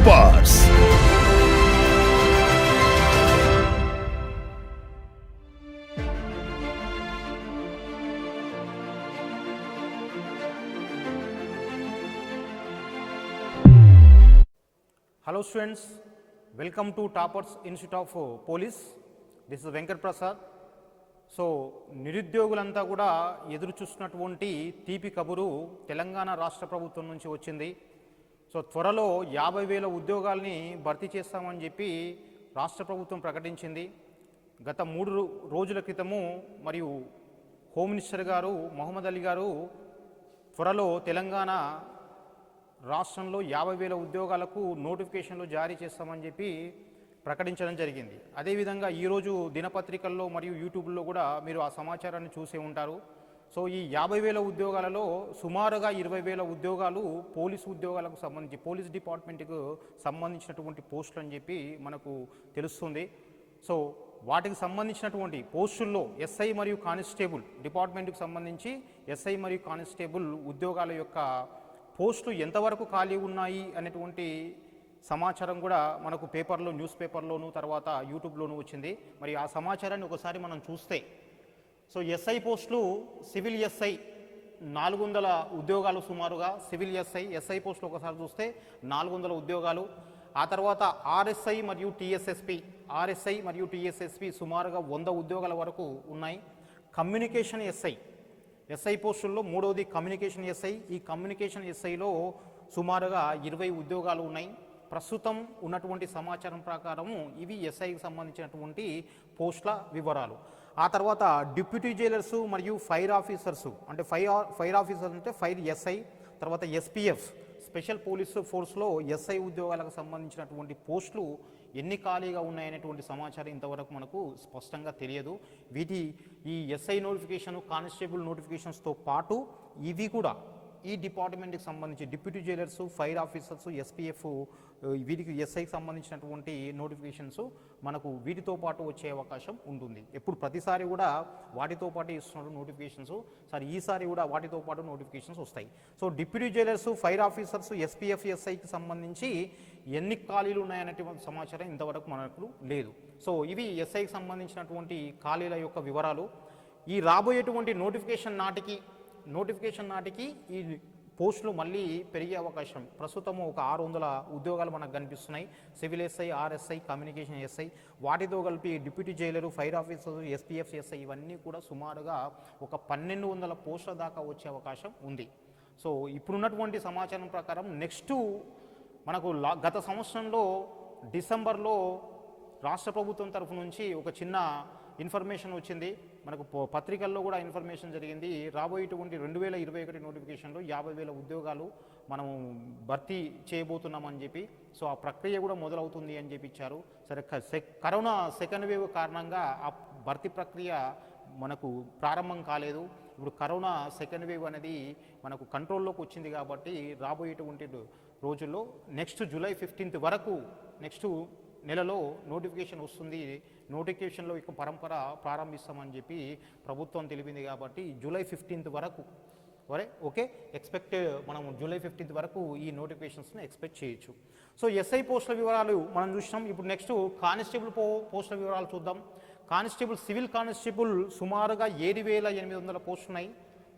Toppers. Hello students, welcome to Toppers Institute of Police. This is Venkat Prasad. So నిరుద్యోగులంతా కూడా ఎదురు చూస్తున్నటువంటి తీపి కబురు తెలంగాణ రాష్ట్ర ప్రభుత్వం నుంచి వచ్చింది. సో త్వరలో 50,000 ఉద్యోగాల్ని భర్తీ చేస్తామని చెప్పి రాష్ట్ర ప్రభుత్వం ప్రకటించింది. గత 3 రోజుల క్రితము మరియు హోమ్ మినిస్టర్ గారు మహమ్మద్ అలీ గారు త్వరలో తెలంగాణ రాష్ట్రంలో 50,000 ఉద్యోగాలకు నోటిఫికేషన్లు జారీ చేస్తామని చెప్పి ప్రకటించడం జరిగింది. అదేవిధంగా ఈరోజు దినపత్రికల్లో మరియు యూట్యూబ్లో కూడా మీరు ఆ సమాచారాన్ని చూసే ఉంటారు. సో ఈ 50,000 ఉద్యోగాలలో సుమారుగా 20,000 ఉద్యోగాలు పోలీసు ఉద్యోగాలకు సంబంధించి పోలీస్ డిపార్ట్మెంట్కు సంబంధించినటువంటి పోస్టులు అని చెప్పి మనకు తెలుస్తుంది. సో వాటికి సంబంధించినటువంటి పోస్టుల్లో ఎస్ఐ మరియు కానిస్టేబుల్ డిపార్ట్మెంట్కి సంబంధించి ఎస్ఐ మరియు కానిస్టేబుల్ ఉద్యోగాల యొక్క పోస్టులు ఎంతవరకు ఖాళీ ఉన్నాయి అనేటువంటి సమాచారం కూడా మనకు పేపర్లో న్యూస్ పేపర్లోను తర్వాత యూట్యూబ్లోనూ వచ్చింది. మరి ఆ సమాచారాన్ని ఒకసారి మనం చూస్తే సో ఎస్ఐ పోస్టులు సివిల్ ఎస్ఐ 400 ఉద్యోగాలు సుమారుగా సివిల్ ఎస్ఐ పోస్టులు ఒకసారి చూస్తే 400 ఉద్యోగాలు. ఆ తర్వాత ఆర్ఎస్ఐ మరియు టీఎస్ఎస్పి సుమారుగా 100 ఉద్యోగాల వరకు ఉన్నాయి. కమ్యూనికేషన్ ఎస్ఐ పోస్టుల్లో మూడవది కమ్యూనికేషన్ ఎస్ఐ. ఈ కమ్యూనికేషన్ ఎస్ఐలో సుమారుగా 20 ఉద్యోగాలు ఉన్నాయి. ప్రస్తుతం ఉన్నటువంటి సమాచారం ప్రకారము ఇవి ఎస్ఐకి సంబంధించినటువంటి పోస్టుల వివరాలు. ఆ తర్వాత డిప్యూటీ జైలర్సు మరియు ఫైర్ ఆఫీసర్సు అంటే ఫైర్ ఆఫీసర్స్ అంటే ఫైర్ ఎస్ఐ, తర్వాత ఎస్పీఎఫ్ స్పెషల్ పోలీస్ ఫోర్స్లో ఎస్ఐ ఉద్యోగాలకు సంబంధించినటువంటి పోస్టులు ఎన్ని ఖాళీగా ఉన్నాయనేటువంటి సమాచారం ఇంతవరకు మనకు స్పష్టంగా తెలియదు. ఈ ఎస్ఐ నోటిఫికేషన్ కానిస్టేబుల్ నోటిఫికేషన్స్తో పాటు ఇవి కూడా ఈ డిపార్ట్మెంట్కి సంబంధించి deputy jailers fire officers SPF వీటికి ఎస్ఐకి సంబంధించినటువంటి నోటిఫికేషన్స్ మనకు వీటితో పాటు వచ్చే అవకాశం ఉంటుంది. ఎప్పుడు ప్రతిసారి కూడా వాటితో పాటు ఇస్తున్నారు నోటిఫికేషన్స్, ఈసారి కూడా వాటితో పాటు నోటిఫికేషన్స్ వస్తాయి. So deputy jailers fire officers SPF ఎస్ఐకి సంబంధించి ఎన్ని ఖాళీలు ఉన్నాయనేటువంటి సమాచారం ఇంతవరకు మనకు లేదు. సో ఇవి ఎస్ఐకి సంబంధించినటువంటి ఖాళీల యొక్క వివరాలు. ఈ రాబోయేటువంటి నోటిఫికేషన్ నాటికి ఈ పోస్టులు మళ్ళీ పెరిగే అవకాశం ప్రస్తుతము ఒక 600 ఉద్యోగాలు మనకు కనిపిస్తున్నాయి. Civil SI, RSI, communication SI వాటితో కలిపి deputy Jailer, fire officer, SPF SI ఇవన్నీ కూడా సుమారుగా ఒక 1,200 పోస్టుల దాకా వచ్చే అవకాశం ఉంది. సో ఇప్పుడున్నటువంటి సమాచారం ప్రకారం నెక్స్ట్ మనకు గత సంవత్సరంలో డిసెంబర్లో రాష్ట్ర ప్రభుత్వం తరఫు నుంచి ఒక చిన్న ఇన్ఫర్మేషన్ వచ్చింది. మనకు పత్రికల్లో కూడా ఇన్ఫర్మేషన్ జరిగింది. రాబోయేటువంటి 2021 నోటిఫికేషన్లో 50,000 ఉద్యోగాలు మనము భర్తీ చేయబోతున్నామని చెప్పి. సో ఆ ప్రక్రియ కూడా మొదలవుతుంది అని చెప్పి ఇచ్చారు. సరే, కరోనా సెకండ్ వేవ్ కారణంగా ఆ భర్తీ ప్రక్రియ మనకు ప్రారంభం కాలేదు. ఇప్పుడు కరోనా సెకండ్ వేవ్ అనేది మనకు కంట్రోల్లోకి వచ్చింది కాబట్టి రాబోయేటువంటి రోజుల్లో నెక్స్ట్ జూలై 15 వరకు నెక్స్ట్ నెలలో నోటిఫికేషన్ వస్తుంది. నోటిఫికేషన్లో ఇక పరంపర ప్రారంభిస్తామని చెప్పి ప్రభుత్వం తెలిపింది కాబట్టి జూలై 15 వరకు మనం జూలై 15 వరకు ఈ నోటిఫికేషన్స్ని ఎక్స్పెక్ట్ చేయొచ్చు. సో ఎస్ఐ పోస్టుల వివరాలు మనం చూసినాం. ఇప్పుడు నెక్స్ట్ కానిస్టేబుల్ పోస్టుల వివరాలు చూద్దాం. సివిల్ కానిస్టేబుల్ సుమారుగా 7,800 పోస్టులు ఉన్నాయి.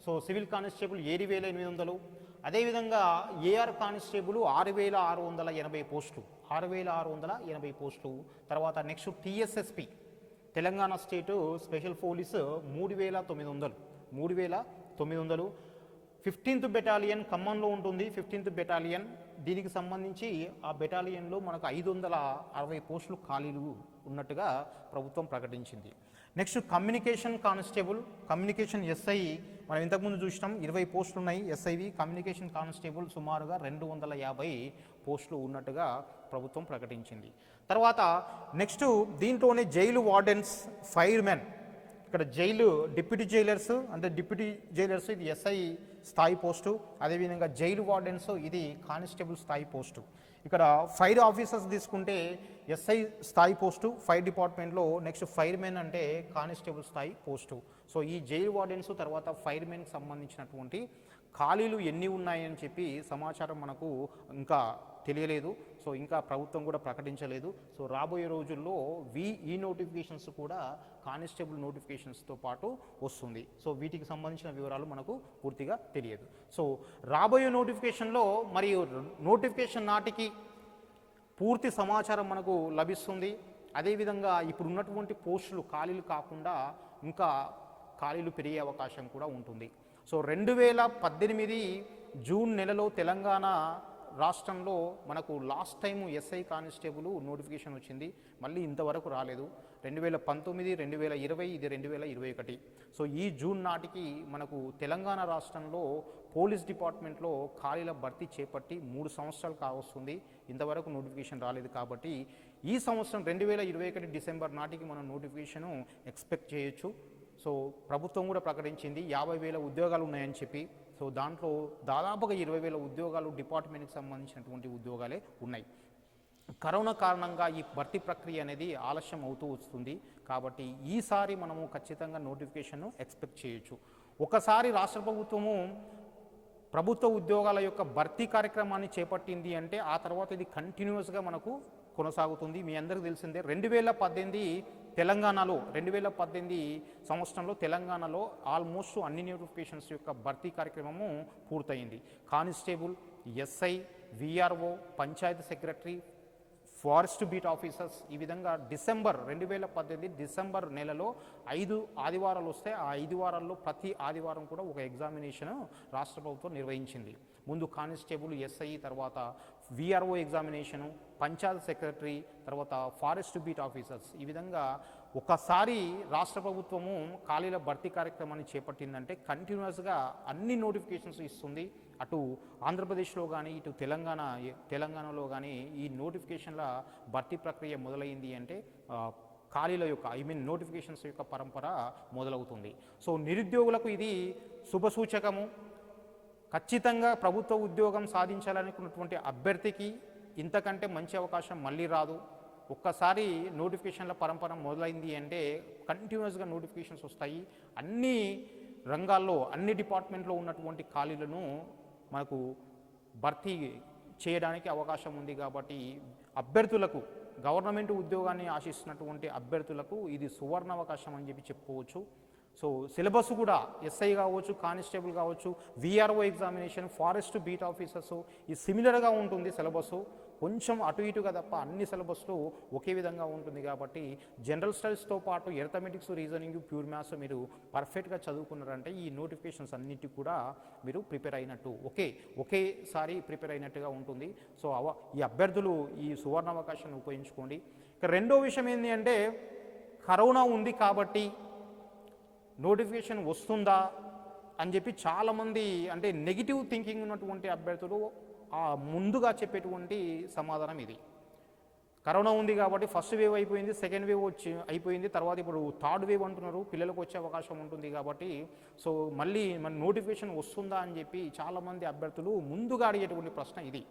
So civil constable 7,800. అదేవిధంగా ఏఆర్ కానిస్టేబుల్ 6,680 పోస్టులు 6,680 పోస్టులు. తర్వాత నెక్స్ట్ టీఎస్ఎస్పి తెలంగాణ స్టేటు స్పెషల్ పోలీసు 3,900. 15th బెటాలియన్ ఖమ్మంలో ఉంటుంది. 15th బెటాలియన్ దీనికి సంబంధించి ఆ బెటాలియన్లో మనకు 560 పోస్టులు ఖాళీలు ఉన్నట్టుగా ప్రభుత్వం ప్రకటించింది. నెక్స్ట్ కమ్యూనికేషన్ ఎస్ఐ మనం ఇంతకుముందు చూసినాం 20 పోస్టులు ఉన్నాయి ఎస్ఐవి. కమ్యూనికేషన్ కానిస్టేబుల్ సుమారుగా 250 పోస్టులు ఉన్నట్టుగా ప్రభుత్వం ప్రకటించింది. తర్వాత నెక్స్ట్ దీంట్లోనే జైలు వార్డెన్స్, ఫైర్మెన్, ఇక్కడ డిప్యూటీ జైలర్స్ ఇది ఎస్ఐ స్థాయి పోస్టు. అదేవిధంగా జైలు వార్డెన్స్ ఇది కానిస్టేబుల్ స్థాయి పోస్టు. ఇక్కడ ఫైర్ ఆఫీసర్స్ తీసుకుంటే ఎస్ఐ స్థాయి పోస్టు ఫైర్ డిపార్ట్మెంట్లో. నెక్స్ట్ ఫైర్మెన్ అంటే కానిస్టేబుల్ స్థాయి పోస్టు. సో ఈ జైలు వార్డెన్స్ తర్వాత ఫైర్మెన్కి సంబంధించినటువంటి ఖాళీలు ఎన్ని ఉన్నాయని చెప్పి సమాచారం మనకు ఇంకా తెలియలేదు. సో ఇంకా ప్రభుత్వం కూడా ప్రకటించలేదు. సో రాబోయే రోజుల్లో ఈ నోటిఫికేషన్స్ కూడా కానిస్టేబుల్ నోటిఫికేషన్స్తో పాటు వస్తుంది. సో వీటికి సంబంధించిన వివరాలు మనకు పూర్తిగా తెలియదు. సో రాబోయే నోటిఫికేషన్లో మరియు నోటిఫికేషన్ నాటికి పూర్తి సమాచారం మనకు లభిస్తుంది. అదేవిధంగా ఇప్పుడు ఉన్నటువంటి పోస్టులు ఖాళీలు కాకుండా ఇంకా ఖాళీలు పెరిగే అవకాశం కూడా ఉంటుంది. సో 2018 జూన్ నెలలో తెలంగాణ రాష్ట్రంలో మనకు last time SI constable notification వచ్చింది. మళ్ళీ ఇంతవరకు రాలేదు. 2019, 2020, ఇది 2021. సో ఈ జూన్ నాటికి మనకు తెలంగాణ రాష్ట్రంలో పోలీస్ డిపార్ట్మెంట్లో ఖాళీల భర్తీ చేపట్టి 3 సంవత్సరాలు కావస్తుంది. ఇంతవరకు నోటిఫికేషన్ రాలేదు. కాబట్టి ఈ సంవత్సరం 2021 డిసెంబర్ నాటికి మనం నోటిఫికేషను ఎక్స్పెక్ట్ చేయొచ్చు. సో ప్రభుత్వం కూడా ప్రకటించింది 50,000 ఉద్యోగాలు ఉన్నాయని చెప్పి. సో దాంట్లో దాదాపుగా 20,000 ఉద్యోగాలు డిపార్ట్మెంట్కి సంబంధించినటువంటి ఉద్యోగాలే ఉన్నాయి. కరోనా కారణంగా ఈ భర్తీ ప్రక్రియ అనేది ఆలస్యం అవుతూ వస్తుంది. కాబట్టి ఈసారి మనము ఖచ్చితంగా నోటిఫికేషన్ను ఎక్స్పెక్ట్ చేయొచ్చు. ఒకసారి రాష్ట్ర ప్రభుత్వము ప్రభుత్వ ఉద్యోగాల యొక్క భర్తీ కార్యక్రమాన్ని చేపట్టింది అంటే ఆ తర్వాత ఇది కంటిన్యూస్గా మనకు కొనసాగుతుంది. మీ అందరికీ తెలిసిందే 2018 తెలంగాణలో 2018 సంవత్సరంలో తెలంగాణలో ఆల్మోస్ట్ అన్ని నోటిఫికేషన్స్ యొక్క భర్తీ కార్యక్రమము పూర్తయింది. Constable, SI, VRO, panchayat secretary, forest beat officers, ఈ విధంగా 2018 డిసెంబర్ నెలలో 5 ఆదివారాలు వస్తే ఆ 5 వారాల్లో ప్రతి ఆదివారం కూడా ఒక ఎగ్జామినేషన్ రాష్ట్ర ప్రభుత్వం నిర్వహించింది. ముందు కానిస్టేబుల్, ఎస్ఐ, తర్వాత విఆర్ఓ ఎగ్జామినేషను, పంచాయత్ సెక్రటరీ, తర్వాత ఫారెస్ట్ బీట్ ఆఫీసర్స్. ఈ విధంగా ఒకసారి రాష్ట్ర ప్రభుత్వము ఖాళీల భర్తీ కార్యక్రమాన్ని చేపట్టిందంటే కంటిన్యూస్గా అన్ని నోటిఫికేషన్స్ ఇస్తుంది. అటు ఆంధ్రప్రదేశ్లో కానీ ఇటు తెలంగాణలో కానీ ఈ నోటిఫికేషన్ల భర్తీ ప్రక్రియ మొదలైంది అంటే ఖాళీల యొక్క నోటిఫికేషన్స్ యొక్క పరంపర మొదలవుతుంది. సో నిరుద్యోగులకు ఇది శుభసూచకము. ఖచ్చితంగా ప్రభుత్వ ఉద్యోగం సాధించాలనుకున్నటువంటి అభ్యర్థికి ఇంతకంటే మంచి అవకాశం మళ్ళీ రాదు. ఒక్కసారి నోటిఫికేషన్ల పరంపర మొదలైంది అంటే కంటిన్యూస్గా నోటిఫికేషన్స్ వస్తాయి. అన్ని రంగాల్లో అన్ని డిపార్ట్మెంట్లో ఉన్నటువంటి ఖాళీలను మనకు భర్తీ చేయడానికి అవకాశం ఉంది. కాబట్టి అభ్యర్థులకు గవర్నమెంట్ ఉద్యోగాన్ని ఆశిస్తున్నటువంటి అభ్యర్థులకు ఇది సువర్ణ అవకాశం అని చెప్పి చెప్పుకోవచ్చు. సో సిలబస్ కూడా ఎస్ఐ కావచ్చు, కానిస్టేబుల్ కావచ్చు, VRO examination, forest beat officers ఈ సిమిలర్గా ఉంటుంది. సిలబస్ కొంచెం అటు ఇటుగా తప్ప అన్ని సిలబస్లు ఒకే విధంగా ఉంటుంది. కాబట్టి జనరల్ స్టడీస్తో పాటు ఎర్థమెటిక్స్, రీజనింగ్, ప్యూర్ మ్యాథ్స్ మీరు పర్ఫెక్ట్గా చదువుకున్నారంటే ఈ నోటిఫికేషన్స్ అన్నిటికీ కూడా మీరు ప్రిపేర్ అయినట్టు ఒకేసారి ప్రిపేర్ అయినట్టుగా ఉంటుంది. సో ఈ అభ్యర్థులు ఈ సువర్ణ అవకాశాన్ని ఉపయోగించుకోండి. ఇక రెండో విషయం ఏంటి అంటే కరోనా ఉంది కాబట్టి నోటిఫికేషన్ వస్తుందా అని చెప్పి చాలామంది అంటే నెగిటివ్ థింకింగ్ ఉన్నటువంటి అభ్యర్థులు ముందుగా చెప్పేటువంటి సమాధానం ఇది. కరోనా ఉంది కాబట్టి ఫస్ట్ వేవ్ అయిపోయింది, సెకండ్ వేవ్ అయిపోయింది, తర్వాత ఇప్పుడు థర్డ్ వేవ్ అంటున్నారు, పిల్లలకు వచ్చే అవకాశం ఉంటుంది. కాబట్టి సో మళ్ళీ మన నోటిఫికేషన్ వస్తుందా అని చెప్పి చాలామంది అభ్యర్థులు ముందుగా అడిగేటువంటి ప్రశ్న ఇది.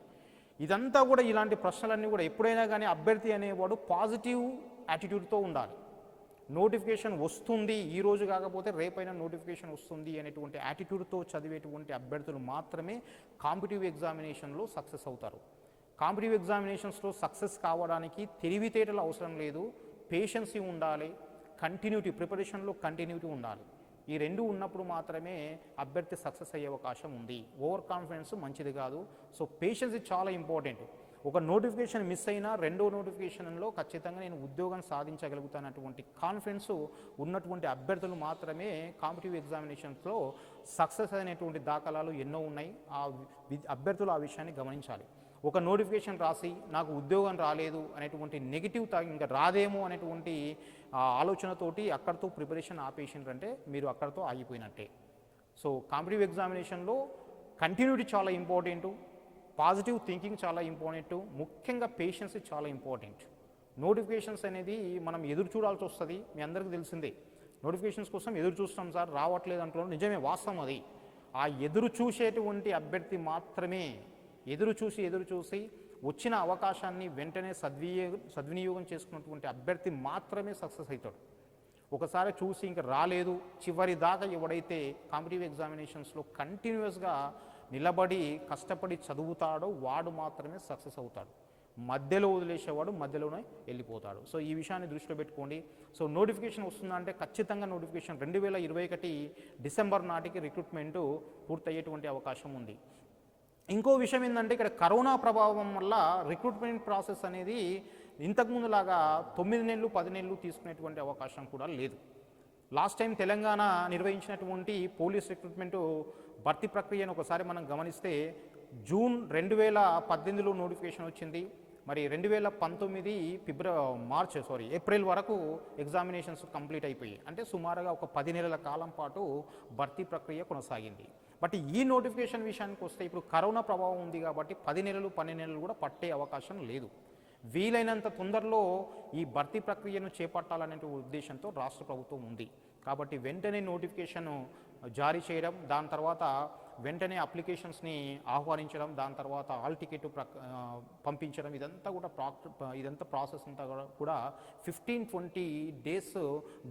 ఇదంతా కూడా ఇలాంటి ప్రశ్నలన్నీ కూడా ఎప్పుడైనా కానీ అభ్యర్థి అనేవాడు పాజిటివ్ యాటిట్యూడ్తో ఉండాలి. నోటిఫికేషన్ వస్తుంది, ఈరోజు కాకపోతే రేపైనా నోటిఫికేషన్ వస్తుంది అనేటువంటి యాటిట్యూడ్తో చదివేటువంటి అభ్యర్థులు మాత్రమే కాంపిటిటివ్ ఎగ్జామినేషన్లో సక్సెస్ అవుతారు. కాంపిటిటివ్ ఎగ్జామినేషన్స్లో సక్సెస్ కావడానికి తెలివితేటలు అవసరం లేదు, పేషెన్సీ ఉండాలి, ప్రిపరేషన్లో కంటిన్యూటీ ఉండాలి. ఈ రెండు ఉన్నప్పుడు మాత్రమే అభ్యర్థి సక్సెస్ అయ్యే అవకాశం ఉంది. ఓవర్ కాన్ఫిడెన్స్ మంచిది కాదు. సో పేషెన్స్ చాలా ఇంపార్టెంట్. ఒక నోటిఫికేషన్ మిస్ అయినా రెండో నోటిఫికేషన్లో ఖచ్చితంగా నేను ఉద్యోగం సాధించగలుగుతానటువంటి కాన్ఫిడెన్స్ ఉన్నటువంటి అభ్యర్థులు మాత్రమే కాంపిటిటివ్ ఎగ్జామినేషన్స్లో సక్సెస్ అయినటువంటి దాఖలాలు ఎన్నో ఉన్నాయి. అభ్యర్థులు ఆ విషయాన్ని గమనించాలి. ఒక నోటిఫికేషన్ రాసి నాకు ఉద్యోగం రాలేదు అనేటువంటి నెగిటివ్ ఇంకా రాదేమో అనేటువంటి ఆలోచనతోటి అక్కడితో ప్రిపరేషన్ ఆపేసిండ్రంటే మీరు అక్కడితో ఆగిపోయినట్టే. సో కాంపిటిటివ్ ఎగ్జామినేషన్లో కంటిన్యూటీ చాలా ఇంపార్టెంటు, పాజిటివ్ థింకింగ్ చాలా ఇంపార్టెంట్, ముఖ్యంగా పేషెన్స్ చాలా ఇంపార్టెంట్. నోటిఫికేషన్స్ అనేది మనం ఎదురు చూడాల్సి వస్తుంది. మీ అందరికీ తెలిసిందే, నోటిఫికేషన్స్ కోసం ఎదురు చూస్తాం సార్, రావట్లేదు అంటున్నాం, నిజమే, వాస్తవం అది. ఆ ఎదురు చూసేటువంటి అభ్యర్థి మాత్రమే ఎదురు చూసి వచ్చిన అవకాశాన్ని వెంటనే సద్వినియోగం చేసుకున్నటువంటి అభ్యర్థి మాత్రమే సక్సెస్ అవుతాడు. ఒకసారి చూసి ఇంకా రాలేదు చివరి దాకా ఎవడైతే కాంపిటిటివ్ ఎగ్జామినేషన్స్లో కంటిన్యూస్గా నిలబడి కష్టపడి చదువుతాడో వాడు మాత్రమే సక్సెస్ అవుతాడు. మధ్యలో వదిలేసేవాడు మధ్యలోనే వెళ్ళిపోతాడు. సో ఈ విషయాన్ని దృష్టిలో పెట్టుకోండి. సో నోటిఫికేషన్ వస్తుందంటే ఖచ్చితంగా నోటిఫికేషన్ 2021 డిసెంబర్ నాటికి రిక్రూట్మెంటు పూర్తయ్యేటువంటి అవకాశం ఉంది. ఇంకో విషయం ఏంటంటే ఇక్కడ కరోనా ప్రభావం వల్ల రిక్రూట్మెంట్ ప్రాసెస్ అనేది ఇంతకుముందులాగా 9 నెలలు 10 నెలలు తీసుకునేటువంటి అవకాశం కూడా లేదు. లాస్ట్ టైం తెలంగాణ నిర్వహించినటువంటి పోలీస్ రిక్రూట్మెంటు భర్తీ ప్రక్రియను ఒకసారి మనం గమనిస్తే జూన్ 2018లో నోటిఫికేషన్ వచ్చింది. మరి 2019 ఏప్రిల్ వరకు ఎగ్జామినేషన్స్ కంప్లీట్ అయిపోయి, అంటే సుమారుగా ఒక 10 నెలల కాలం పాటు భర్తీ ప్రక్రియ కొనసాగింది. బట్ ఈ నోటిఫికేషన్ విషయానికి వస్తే ఇప్పుడు కరోనా ప్రభావం ఉంది కాబట్టి 10 నెలలు 12 నెలలు కూడా పట్టే అవకాశం లేదు. వీలైనంత తొందరలో ఈ భర్తీ ప్రక్రియను చేపట్టాలనే ఉద్దేశంతో రాష్ట్ర ప్రభుత్వం ఉంది. కాబట్టి వెంటనే నోటిఫికేషన్ జారీ చేయడం, దాని తర్వాత వెంటనే అప్లికేషన్స్ని ఆహ్వానించడం, దాని తర్వాత హాల్ టికెట్ పంపించడం, ఇదంతా ప్రాసెస్ అంతా కూడా 15-20 డేస్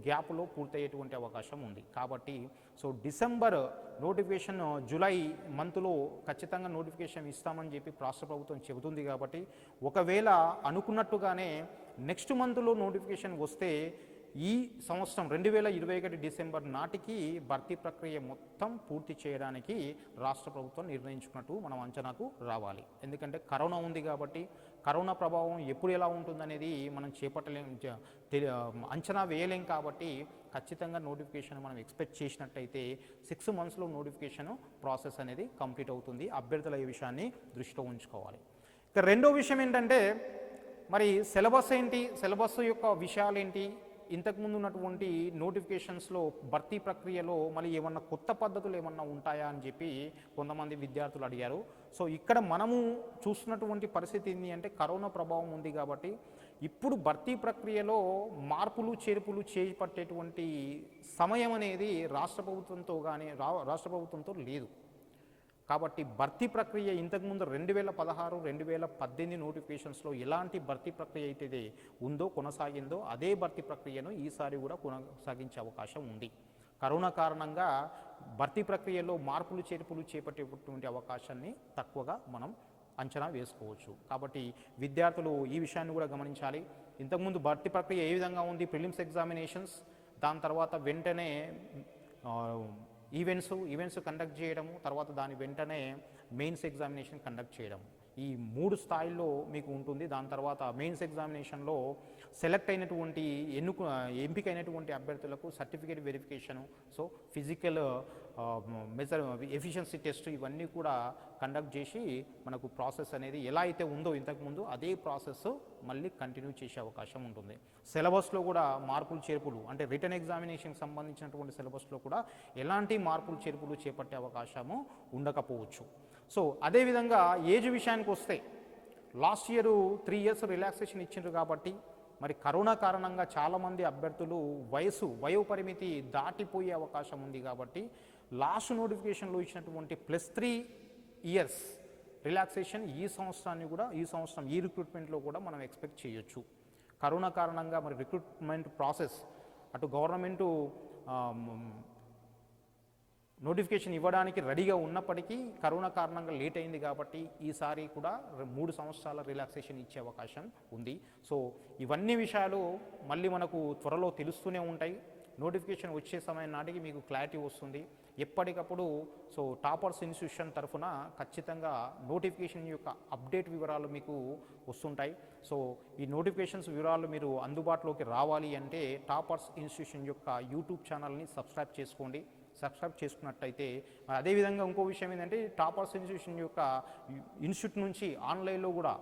గ్యాప్లో పూర్తయ్యేటువంటి అవకాశం ఉంది. కాబట్టి సో డిసెంబర్ నోటిఫికేషన్, జూలై మంత్లో ఖచ్చితంగా నోటిఫికేషన్ ఇస్తామని చెప్పి రాష్ట్ర ప్రభుత్వం చెబుతుంది. కాబట్టి ఒకవేళ అనుకున్నట్టుగానే నెక్స్ట్ మంత్లో నోటిఫికేషన్ వస్తే ఈ సంవత్సరం 2021 డిసెంబర్ నాటికి భర్తీ ప్రక్రియ మొత్తం పూర్తి చేయడానికి రాష్ట్ర ప్రభుత్వం నిర్ణయించుకున్నట్టు మనం అంచనాకు రావాలి. ఎందుకంటే కరోనా ఉంది కాబట్టి కరోనా ప్రభావం ఎప్పుడు ఎలా ఉంటుందనేది మనం అంచనా వేయలేం. కాబట్టి ఖచ్చితంగా నోటిఫికేషన్ మనం ఎక్స్పెక్ట్ చేసినట్టయితే 6 మంత్స్లో నోటిఫికేషన్ ప్రాసెస్ అనేది కంప్లీట్ అవుతుంది. అభ్యర్థుల ఈ విషయాన్ని దృష్టిలో ఉంచుకోవాలి. ఇక రెండో విషయం ఏంటంటే మరి సిలబస్ ఏంటి, సిలబస్ యొక్క విషయాలు ఏంటి, ఇంతకుముందు ఉన్నటువంటి నోటిఫికేషన్స్లో భర్తీ ప్రక్రియలో మళ్ళీ ఏమన్నా కొత్త పద్ధతులు ఏమన్నా ఉంటాయా అని చెప్పి కొంతమంది విద్యార్థులు అడిగారు. సో ఇక్కడ మనము చూస్తున్నటువంటి పరిస్థితి ఏంటి అంటే కరోనా ప్రభావం ఉంది కాబట్టి ఇప్పుడు భర్తీ ప్రక్రియలో మార్పులు చేర్పులు చేపట్టేటువంటి సమయం అనేది రాష్ట్ర ప్రభుత్వంతో లేదు. కాబట్టి భర్తీ ప్రక్రియ ఇంతకుముందు 2016, 2018 నోటిఫికేషన్స్లో ఎలాంటి భర్తీ ప్రక్రియ అయితే ఉందో కొనసాగిందో అదే భర్తీ ప్రక్రియను ఈసారి కూడా కొనసాగించే అవకాశం ఉంది. కరోనా కారణంగా భర్తీ ప్రక్రియలో మార్పులు చేర్పులు చేపట్టేటువంటి అవకాశాన్ని తక్కువగా మనం అంచనా వేసుకోవచ్చు. కాబట్టి విద్యార్థులు ఈ విషయాన్ని కూడా గమనించాలి. ఇంతకుముందు భర్తీ ప్రక్రియ ఏ విధంగా ఉంది, ప్రిలిమ్స్ ఎగ్జామినేషన్స్, దాని తర్వాత వెంటనే ఈవెంట్స్ కండక్ట్ చేయడము, తర్వాత దాని వెంటనే మెయిన్స్ ఎగ్జామినేషన్ కండక్ట్ చేయడం, ఈ 3 స్థాయిల్లో మీకు ఉంటుంది. దాని తర్వాత మెయిన్స్ ఎగ్జామినేషన్లో సెలెక్ట్ అయినటువంటి ఎంపికైనటువంటి అభ్యర్థులకు certificate verification, so physical efficiency test ఇవన్నీ కూడా కండక్ట్ చేసి మనకు ప్రాసెస్ అనేది ఎలా అయితే ఉందో ఇంతకుముందు అదే ప్రాసెస్ మళ్ళీ కంటిన్యూ చేసే అవకాశం ఉంటుంది. సిలబస్లో కూడా మార్పులు చేర్పులు, అంటే రిటర్న్ ఎగ్జామినేషన్కి సంబంధించినటువంటి సిలబస్లో కూడా ఎలాంటి మార్పులు చేర్పులు చేపట్టే అవకాశము ఉండకపోవచ్చు. సో అదేవిధంగా ఏజ్ విషయానికి వస్తే లాస్ట్ ఇయర్ 3 years రిలాక్సేషన్ ఇచ్చిండ్రు కాబట్టి మరి కరోనా కారణంగా చాలామంది అభ్యర్థులు వయోపరిమితి దాటిపోయే అవకాశం ఉంది. కాబట్టి లాస్ట్ నోటిఫికేషన్లో ఇచ్చినటువంటి +3 years రిలాక్సేషన్ ఈ సంవత్సరం ఈ రిక్రూట్మెంట్లో కూడా మనం ఎక్స్పెక్ట్ చేయొచ్చు. కరోనా కారణంగా మరి రిక్రూట్మెంట్ ప్రాసెస్ అటు గవర్నమెంటు నోటిఫికేషన్ ఇవ్వడానికి రెడీగా ఉన్నప్పటికీ కరోనా కారణంగా లేట్ అయింది కాబట్టి ఈసారి కూడా 3 సంవత్సరాల రిలాక్సేషన్ ఇచ్చే అవకాశం ఉంది. సో ఇవన్నీ విషయాలు మళ్ళీ మనకు త్వరలో తెలుస్తూనే ఉంటాయి. నోటిఫికేషన్ వచ్చే సమయం నాటికి మీకు క్లారిటీ వస్తుంది. ఎప్పటికప్పుడు సో టాపర్స్ ఇన్స్టిట్యూషన్ తరఫున ఖచ్చితంగా నోటిఫికేషన్ యొక్క అప్డేట్ వివరాలు మీకు వస్తుంటాయి. సో ఈ నోటిఫికేషన్స్ వివరాలు మీరు అందుబాటులోకి రావాలి అంటే టాపర్స్ ఇన్స్టిట్యూషన్ యొక్క యూట్యూబ్ ఛానల్ని సబ్స్క్రైబ్ చేసుకోండి. సబ్స్క్రైబ్ చేసుకున్నట్టయితే అదేవిధంగా ఇంకో విషయం ఏంటంటే టాపర్స్ ఇన్స్టిట్యూషన్ యొక్క ఇన్స్టిట్యూట్ నుంచి ఆన్లైన్లో కూడా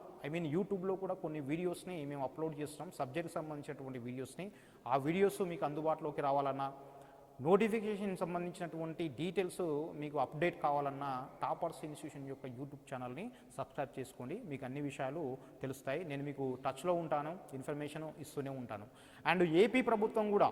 యూట్యూబ్లో కూడా కొన్ని వీడియోస్ని మేము అప్లోడ్ చేస్తున్నాం, సబ్జెక్ట్కి సంబంధించినటువంటి వీడియోస్ని. ఆ వీడియోస్ మీకు అందుబాటులోకి రావాలన్నా, నోటిఫికేషన్ సంబంధించినటువంటి డీటెయిల్స్ మీకు అప్డేట్ కావాలన్నా టాపర్స్ ఇన్స్టిట్యూషన్ యొక్క యూట్యూబ్ ఛానల్ని సబ్స్క్రైబ్ చేసుకోండి. మీకు అన్ని విషయాలు తెలుస్తాయి. నేను మీకు టచ్లో ఉంటాను, ఇన్ఫర్మేషన్ ఇస్తూనే ఉంటాను. అండ్ ఏపీ ప్రభుత్వం కూడా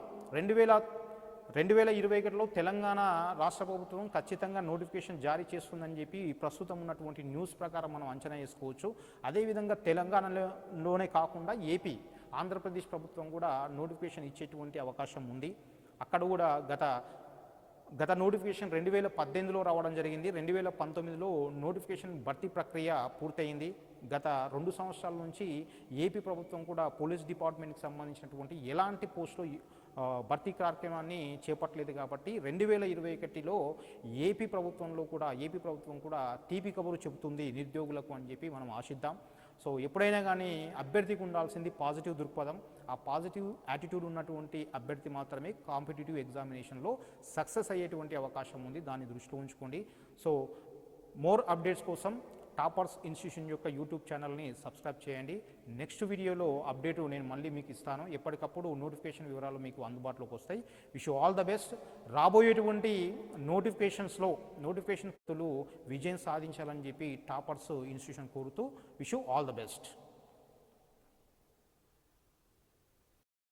2021లో తెలంగాణ రాష్ట్ర ప్రభుత్వం ఖచ్చితంగా నోటిఫికేషన్ జారీ చేస్తుందని చెప్పి ప్రస్తుతం ఉన్నటువంటి న్యూస్ ప్రకారం మనం అంచనా వేసుకోవచ్చు. అదేవిధంగా తెలంగాణలోనే కాకుండా ఆంధ్రప్రదేశ్ ప్రభుత్వం కూడా నోటిఫికేషన్ ఇచ్చేటువంటి అవకాశం ఉంది. అక్కడ కూడా గత గత నోటిఫికేషన్ 2018లో రావడం జరిగింది. 2019లో నోటిఫికేషన్ భర్తీ ప్రక్రియ పూర్తయింది. గత 2 సంవత్సరాల నుంచి ఏపీ ప్రభుత్వం కూడా పోలీస్ డిపార్ట్మెంట్కి సంబంధించినటువంటి ఎలాంటి పోస్టులు భర్తీ కార్యక్రమాన్ని చేపట్టలేదు కాబట్టి 2021లో ఏపీ ప్రభుత్వం కూడా తీపి కబురు చెబుతుంది నిరుద్యోగులకు అని చెప్పి మనం ఆశిద్దాం. సో ఎప్పుడైనా కానీ అభ్యర్థికి ఉండాల్సింది పాజిటివ్ దృక్పథం. ఆ పాజిటివ్ యాటిట్యూడ్ ఉన్నటువంటి అభ్యర్థి మాత్రమే కాంపిటేటివ్ ఎగ్జామినేషన్లో సక్సెస్ అయ్యేటువంటి అవకాశం ఉంది. దాన్ని దృష్టిలో ఉంచుకోండి. సో మోర్ అప్డేట్స్ కోసం టాపర్స్ ఇన్స్టిట్యూషన్ యొక్క యూట్యూబ్ ఛానల్ని సబ్స్క్రైబ్ చేయండి. నెక్స్ట్ వీడియోలో అప్డేట్ నేను మళ్ళీ మీకు ఇస్తాను. ఎప్పటికప్పుడు నోటిఫికేషన్ వివరాలు మీకు అందుబాటులోకి వస్తాయి. Wish you all the best. రాబోయేటువంటి నోటిఫికేషన్స్లో విజయం సాధించాలని చెప్పి టాపర్స్ ఇన్స్టిట్యూషన్ కోరుతూ wish you all the best.